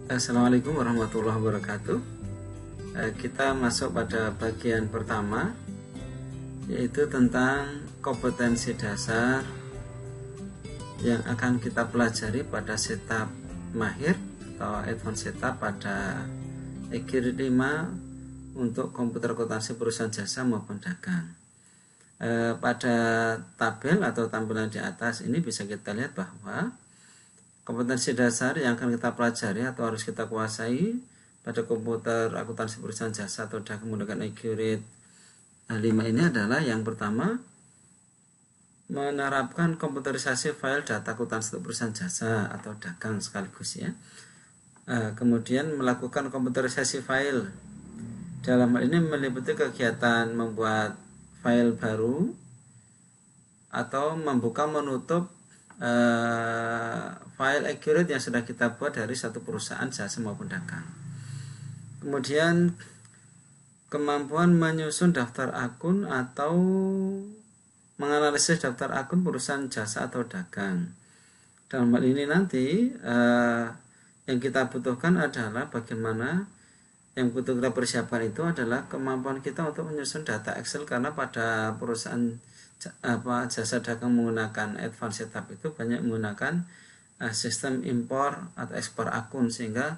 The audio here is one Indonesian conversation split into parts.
Assalamualaikum warahmatullahi wabarakatuh. Kita masuk pada bagian pertama, yaitu tentang kompetensi dasar yang akan kita pelajari pada setup mahir atau advance setup pada EQRIT 5 untuk komputer akuntansi perusahaan jasa maupun dagang. Pada tabel atau tampilan di atas ini bisa kita lihat bahwa kompetensi dasar yang akan kita pelajari atau harus kita kuasai pada komputer akuntansi perusahaan jasa atau dagang menggunakan EQRIT 5 ini adalah yang pertama, menerapkan komputerisasi file data akuntansi untuk perusahaan jasa atau dagang sekaligus ya. Kemudian melakukan komputerisasi file. Dalam hal ini meliputi kegiatan membuat file baru atau membuka menutup file EQRIT yang sudah kita buat dari satu perusahaan jasa maupun dagang. Kemudian kemampuan menyusun daftar akun atau menganalisis daftar akun perusahaan jasa atau dagang. Dalam hal ini nanti yang kita butuhkan adalah bagaimana yang butuh kita persiapkan itu adalah kemampuan kita untuk menyusun data Excel, karena pada perusahaan jasa dagang menggunakan advance setup itu banyak menggunakan sistem impor atau ekspor akun, sehingga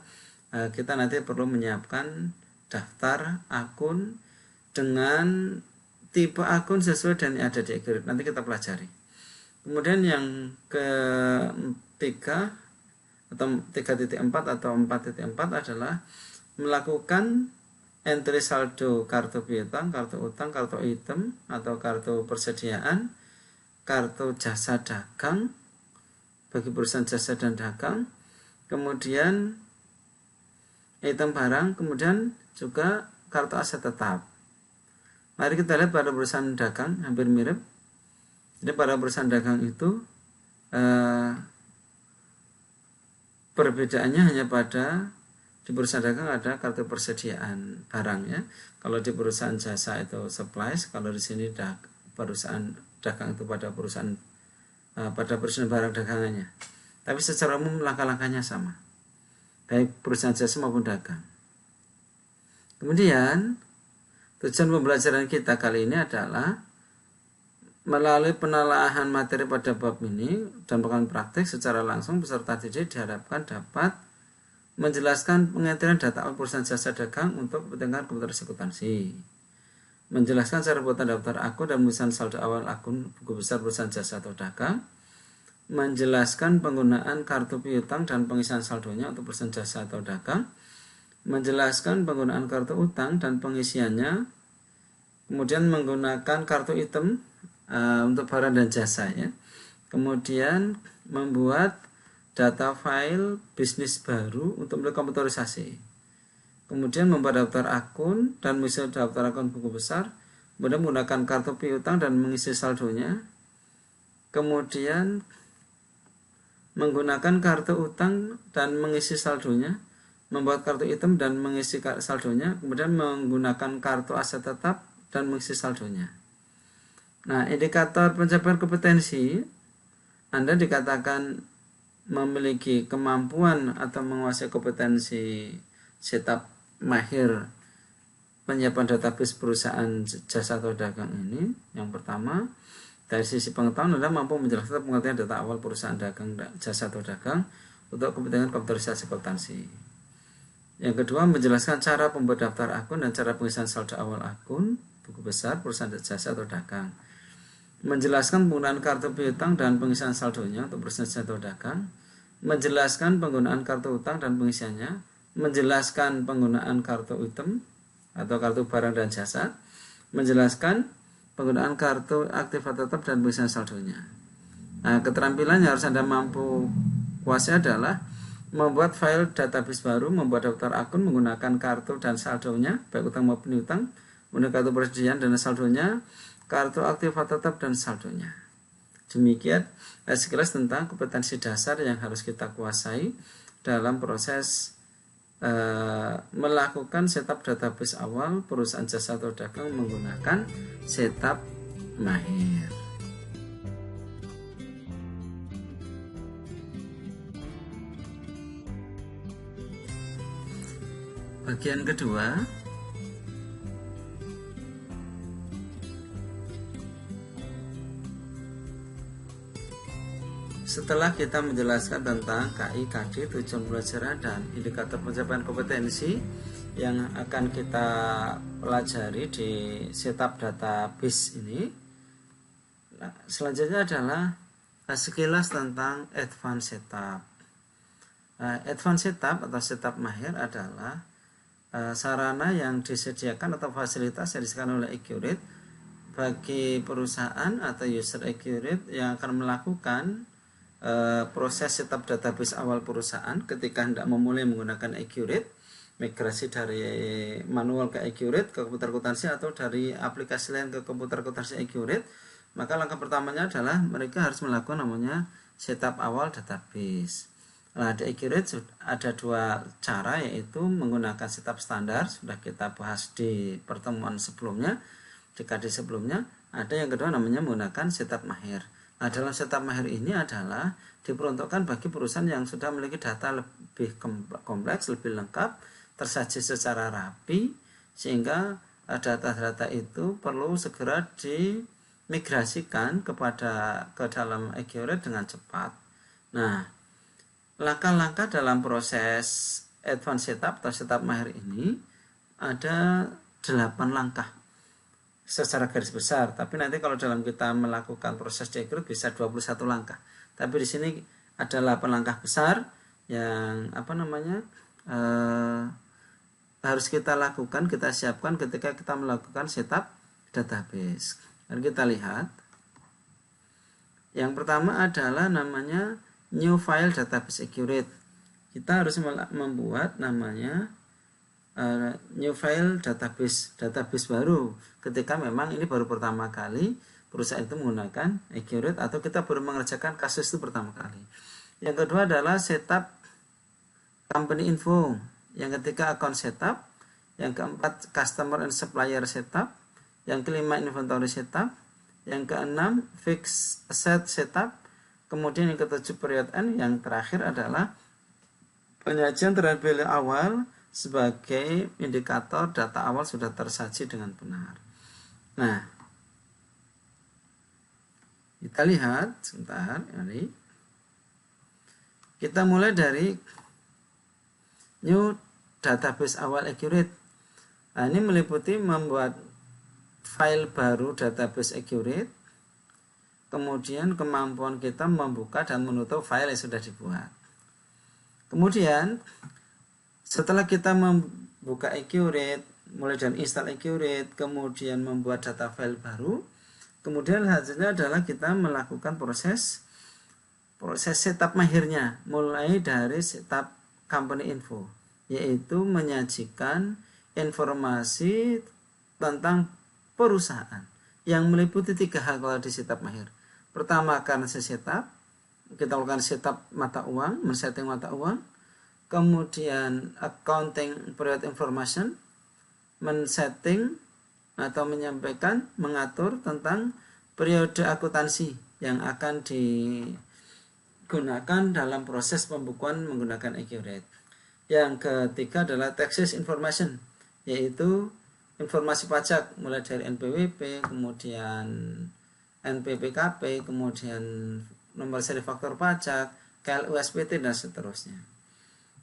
kita nanti perlu menyiapkan daftar akun dengan tipe akun sesuai dengan yang ada di EQRIT. Nanti kita pelajari. Kemudian yang ketiga atau 3.4 atau 4.4 adalah melakukan entry saldo kartu piutang, kartu utang, kartu item atau kartu persediaan, kartu jasa dagang bagi perusahaan jasa dan dagang, kemudian item barang, kemudian juga kartu aset tetap. Mari kita lihat pada perusahaan dagang hampir mirip. Jadi pada perusahaan dagang itu perbedaannya hanya pada di perusahaan dagang ada kartu persediaan barang ya. Kalau di perusahaan jasa itu supplies, kalau di sini perusahaan dagang itu pada perusahaan barang dagangannya. Tapi secara umum langkah-langkahnya sama, baik perusahaan jasa maupun dagang. Kemudian tujuan pembelajaran kita kali ini adalah melalui penelaahan materi pada bab ini dan pengalaman praktik secara langsung, peserta didik diharapkan dapat menjelaskan pengertian data perusahaan jasa dagang untuk kepentingan komputerisasi akuntansi, menjelaskan cara pembuatan daftar akun dan penulisan saldo awal akun buku besar perusahaan jasa atau dagang, menjelaskan penggunaan kartu piutang dan pengisian saldonya untuk perusahaan jasa atau dagang, menjelaskan penggunaan kartu utang dan pengisiannya, kemudian menggunakan kartu item untuk barang dan jasa ya. Kemudian membuat data file bisnis baru untuk melakukan komputerisasi. Kemudian membuat daftar akun dan mengisi daftar akun buku besar. Kemudian menggunakan kartu piutang dan mengisi saldonya. Kemudian menggunakan kartu utang dan mengisi saldonya. Membuat kartu item dan mengisi saldonya. Kemudian menggunakan kartu aset tetap dan mengisi saldonya. Nah, indikator pencapaian kompetensi, Anda dikatakan memiliki kemampuan atau menguasai kompetensi setup mahir penyiapan database perusahaan jasa atau dagang ini. Yang pertama, dari sisi pengetahuan Anda mampu menjelaskan pengertian data awal perusahaan dagang jasa atau dagang untuk kepentingan komputerisasi akuntansi. Yang kedua, menjelaskan cara pembuat daftar akun dan cara pengisian saldo awal akun buku besar perusahaan jasa atau dagang. Menjelaskan penggunaan kartu piutang dan pengisian saldonya untuk perusahaan jasa atau dagang. Menjelaskan penggunaan kartu utang dan pengisiannya. Menjelaskan penggunaan kartu item atau kartu barang dan jasa. Menjelaskan penggunaan kartu aktif atau tetap dan pengisian saldonya. Nah, keterampilan yang harus Anda mampu kuasai adalah membuat file database baru, membuat daftar akun menggunakan kartu dan saldonya, baik utang maupun piutang, menggunakan kartu persediaan dan saldonya, kartu aktif atau tetap dan saldonya. Demikian sekilas tentang kompetensi dasar yang harus kita kuasai dalam proses melakukan setup database awal perusahaan jasa atau dagang menggunakan setup mahir. Bagian kedua, setelah kita menjelaskan tentang KI, KD, tujuan pembelajaran dan indikator pencapaian kompetensi yang akan kita pelajari di setup database ini, selanjutnya adalah sekilas tentang advanced setup. Advanced setup atau setup mahir adalah sarana yang disediakan atau fasilitas yang disediakan oleh Accurate bagi perusahaan atau user Accurate yang akan melakukan proses setup database awal perusahaan ketika hendak memulai menggunakan Accurate, migrasi dari manual ke Accurate ke komputer akuntansi atau dari aplikasi lain ke komputer akuntansi Accurate. Maka langkah pertamanya adalah mereka harus melakukan namanya setup awal database. Nah, di Accurate ada dua cara, yaitu menggunakan setup standar, sudah kita bahas di pertemuan sebelumnya, di KD sebelumnya. Ada yang kedua namanya menggunakan setup mahir. Nah, dalam setup mahir ini adalah diperuntukkan bagi perusahaan yang sudah memiliki data lebih kompleks, lebih lengkap, tersaji secara rapi, sehingga data-data itu perlu segera dimigrasikan ke dalam Accurate dengan cepat. Nah, langkah-langkah dalam proses advanced setup atau setup mahir ini ada 8 langkah secara garis besar, tapi nanti kalau dalam kita melakukan proses di Accurate bisa 21 langkah. Tapi di sini ada 8 langkah besar yang harus kita lakukan, kita siapkan ketika kita melakukan setup database. Dan kita lihat, yang pertama adalah namanya new file database Accurate. Kita harus membuat namanya new file database baru ketika memang ini baru pertama kali perusahaan itu menggunakan Accurate atau kita baru mengerjakan kasus itu pertama kali. Yang kedua adalah setup company info, yang ketiga account setup, yang keempat customer and supplier setup, yang kelima inventory setup, yang keenam fixed asset setup, kemudian yang ketujuh period end, yang terakhir adalah penyajian terhadap value awal sebagai indikator data awal sudah tersaji dengan benar. Nah, kita lihat sebentar ini. Kita mulai dari new database awal Accurate. Nah, ini meliputi membuat file baru database Accurate, kemudian kemampuan kita membuka dan menutup file yang sudah dibuat. Kemudian setelah kita membuka Accurate, mulai dari install Accurate, kemudian membuat data file baru, kemudian hasilnya adalah kita melakukan proses setup mahirnya, mulai dari setup company info, yaitu menyajikan informasi tentang perusahaan yang meliputi 3 hal kalau di setup mahir. Pertama, currency setup, kita lakukan setup mata uang, men-setting mata uang. Kemudian accounting period information, men-setting atau menyampaikan, mengatur tentang periode akuntansi yang akan digunakan dalam proses pembukuan menggunakan Accurate. Yang ketiga adalah taxes information, yaitu informasi pajak mulai dari NPWP, kemudian NPPKP, kemudian nomor seri faktur pajak, KLU SPT, dan seterusnya.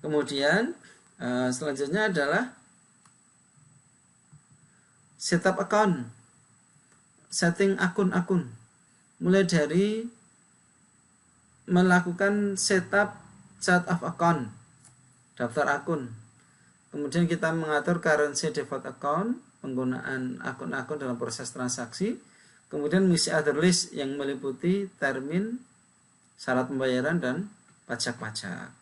Kemudian selanjutnya adalah setup account, setting akun-akun, mulai dari melakukan setup chart of account, daftar akun. Kemudian kita mengatur currency default account, penggunaan akun-akun dalam proses transaksi. Kemudian mengisi other list yang meliputi termin, syarat pembayaran, dan pajak-pajak.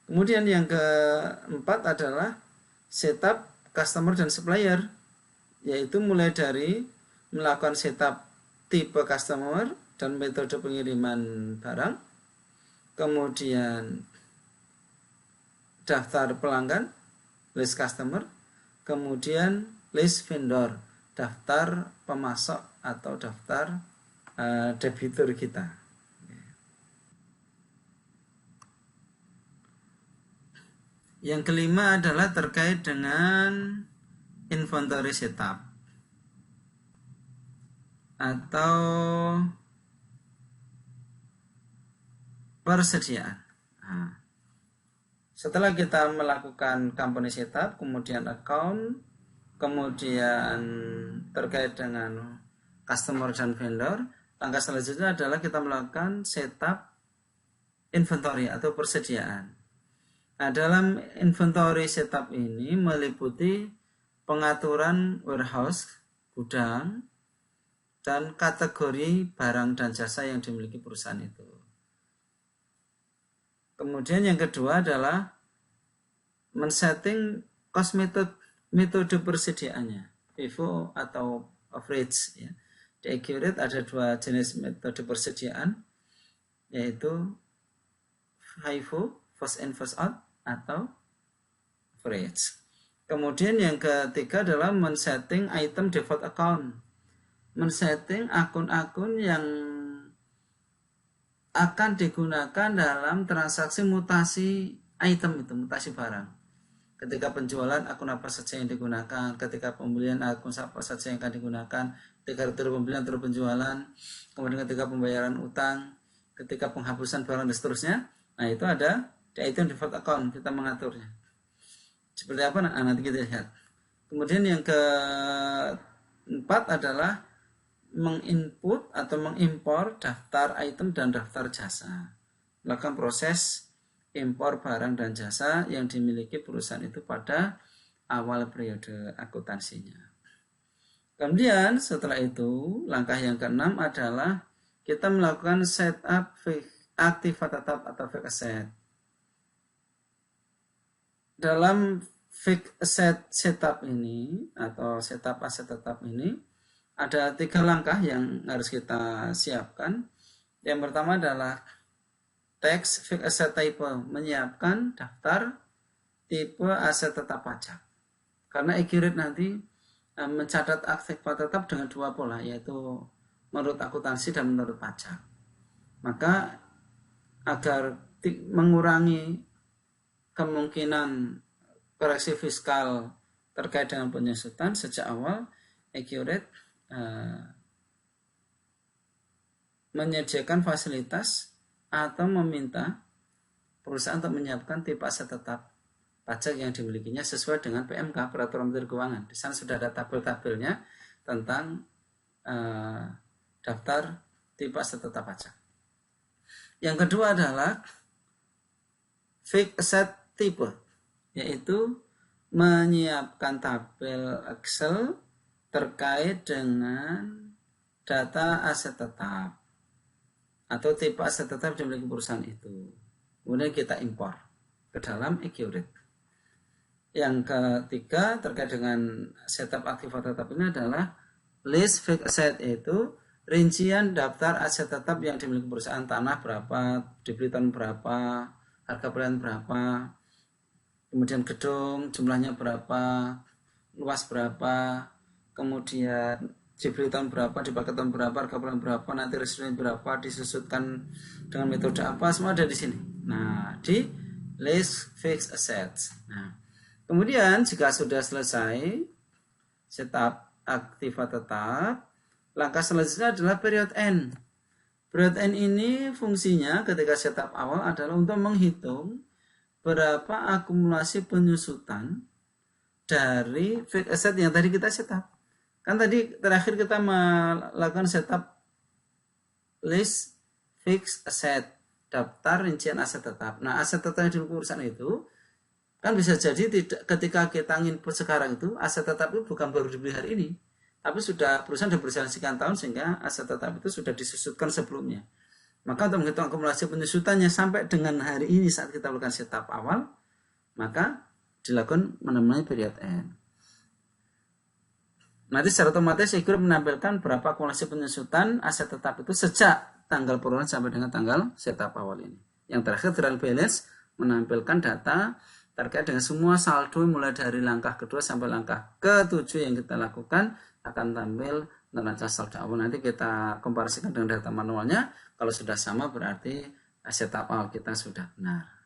Kemudian yang keempat adalah setup customer dan supplier, yaitu mulai dari melakukan setup tipe customer dan metode pengiriman barang, kemudian daftar pelanggan, list customer, kemudian list vendor, daftar pemasok atau daftar debitur kita. Yang kelima adalah terkait dengan inventory setup atau persediaan. Nah, setelah kita melakukan company setup, kemudian account, kemudian terkait dengan customer dan vendor, langkah selanjutnya adalah kita melakukan setup inventory atau persediaan. Nah, dalam inventory setup ini meliputi pengaturan warehouse, gudang, dan kategori barang dan jasa yang dimiliki perusahaan itu. Kemudian yang kedua adalah men-setting cost metode persediaannya, FIFO atau average. Ya. Di Accurate ada dua jenis metode persediaan, yaitu FIFO, first in first out, atau average. Kemudian yang ketiga adalah men-setting item default account, men-setting akun-akun yang akan digunakan dalam transaksi mutasi item itu, mutasi barang. Ketika penjualan akun apa saja yang digunakan, ketika pembelian akun apa saja yang akan digunakan, ketika retur pembelian, retur penjualan, kemudian ketika pembayaran utang, ketika penghapusan barang dan seterusnya. Nah, itu ada di item default account, kita mengaturnya. Seperti apa? Nah, nanti kita lihat. Kemudian yang keempat adalah menginput atau mengimpor daftar item dan daftar jasa. Melakukan proses impor barang dan jasa yang dimiliki perusahaan itu pada awal periode akuntansinya. Kemudian setelah itu, langkah yang keenam adalah kita melakukan setup aktiva tetap atau fixed asset. Dalam fixed asset setup ini atau setup aset tetap ini ada 3 langkah yang harus kita siapkan. Yang pertama adalah tax fixed asset type, menyiapkan daftar tipe aset tetap pajak. Karena Accurate nanti mencatat aktiva tetap dengan 2 pola, yaitu menurut akuntansi dan menurut pajak. Maka agar mengurangi kemungkinan koreksi fiskal terkait dengan penyusutan, sejak awal Accurate menyediakan fasilitas atau meminta perusahaan untuk menyiapkan tipe aset tetap pajak yang dimilikinya sesuai dengan PMK, Peraturan Menteri Keuangan. Di sana sudah ada tabel-tabelnya tentang daftar tipe aset tetap pajak. Yang kedua adalah fixed asset type, yaitu menyiapkan tabel Excel terkait dengan data aset tetap atau tipe aset tetap yang dimiliki perusahaan itu. Kemudian kita impor ke dalam Accurate. Yang ketiga terkait dengan setup aktiva tetap ini adalah list fixed asset, yaitu rincian daftar aset tetap yang dimiliki perusahaan. Tanah berapa, dibeli tahun berapa, harga belian berapa, kemudian gedung jumlahnya berapa, luas berapa, kemudian dibeli tahun berapa, dipakai tahun berapa, harga bulan berapa, nanti restitusinya berapa, disusutkan dengan metode apa, semua ada di sini. Nah, di list fixed assets. Nah, kemudian jika sudah selesai setup aktiva tetap, langkah selanjutnya adalah period end. Period end ini fungsinya ketika setup awal adalah untuk menghitung berapa akumulasi penyusutan dari fixed asset yang tadi kita setup. Kan tadi terakhir kita melakukan setup list fixed asset, daftar rincian aset tetap. Nah, aset tetap yang di perusahaan itu kan bisa jadi tidak, ketika kita input sekarang itu aset tetap itu bukan baru dibeli hari ini, tapi sudah perusahaan sudah berjalan sekian tahun sehingga aset tetap itu sudah disusutkan sebelumnya. Maka untuk menghitung akumulasi penyusutannya sampai dengan hari ini saat kita lakukan setup awal, maka dilakukan namanya period end. Nanti secara otomatis Accurate menampilkan berapa akumulasi penyusutan aset tetap itu sejak tanggal perolehan sampai dengan tanggal setup awal ini. Yang terakhir trial balance menampilkan data terkait dengan semua saldo mulai dari langkah kedua sampai langkah ke-7 yang kita lakukan akan tampil neraca saldo awal. Nanti kita komparasikan dengan data manualnya. Kalau sudah sama berarti setup awal kita sudah benar.